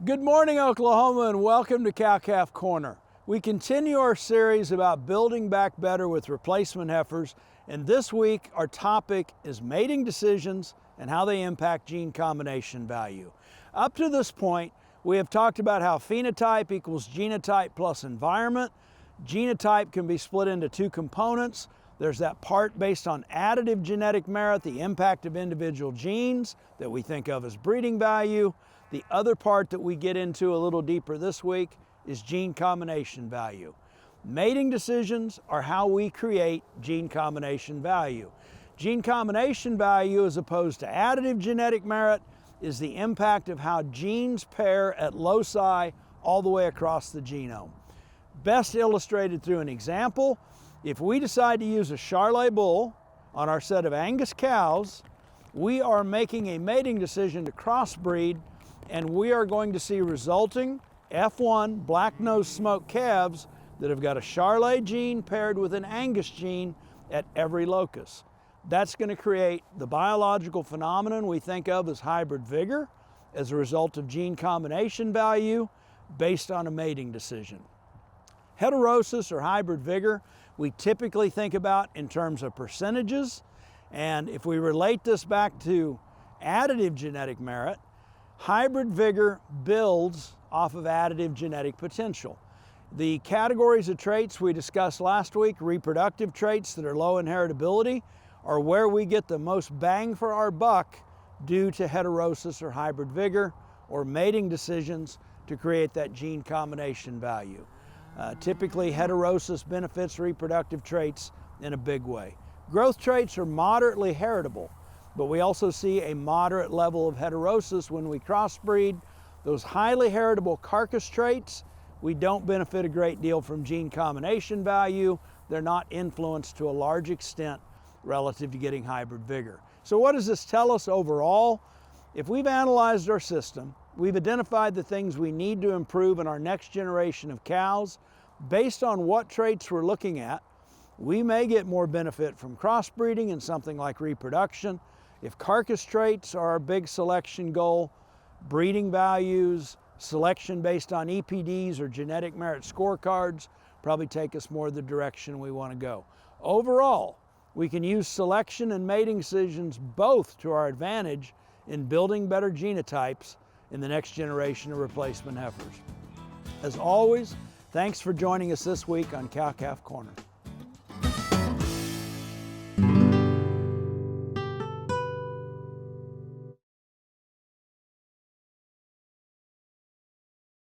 Good morning, Oklahoma, and welcome to Cow-Calf Corner. We continue our series about building back better with replacement heifers, and this week our topic is mating decisions and how they impact gene combination value. Up to this point, we have talked about how phenotype equals genotype plus environment. Genotype can be split into two components. There's that part based on additive genetic merit, the impact of individual genes that we think of as breeding value. The other part that we get into a little deeper this week is gene combination value. Mating decisions are how we create gene combination value. Gene combination value, as opposed to additive genetic merit, is the impact of how genes pair at loci all the way across the genome. Best illustrated through an example. If we decide to use a Charolais bull on our set of Angus cows, we are making a mating decision to crossbreed, and we are going to see resulting F1 black-nosed smoked calves that have got a Charolais gene paired with an Angus gene at every locus. That's going to create the biological phenomenon we think of as hybrid vigor as a result of gene combination value based on a mating decision. Heterosis or hybrid vigor, we typically think about in terms of percentages, and if we relate this back to additive genetic merit, hybrid vigor builds off of additive genetic potential. The categories of traits we discussed last week, reproductive traits that are low in heritability, are where we get the most bang for our buck due to heterosis or hybrid vigor or mating decisions to create that gene combination value. Typically, heterosis benefits reproductive traits in a big way. Growth traits are moderately heritable, but we also see a moderate level of heterosis when we crossbreed. Those highly heritable carcass traits, we don't benefit a great deal from gene combination value. They're not influenced to a large extent relative to getting hybrid vigor. So what does this tell us overall? If we've analyzed our system, we've identified the things we need to improve in our next generation of cows. Based on what traits we're looking at, we may get more benefit from crossbreeding and something like reproduction. If carcass traits are our big selection goal, breeding values, selection based on EPDs or genetic merit scorecards probably take us more the direction we want to go. Overall, we can use selection and mating decisions both to our advantage in building better genotypes in the next generation of replacement heifers. As always, thanks for joining us this week on Cow-Calf Corner.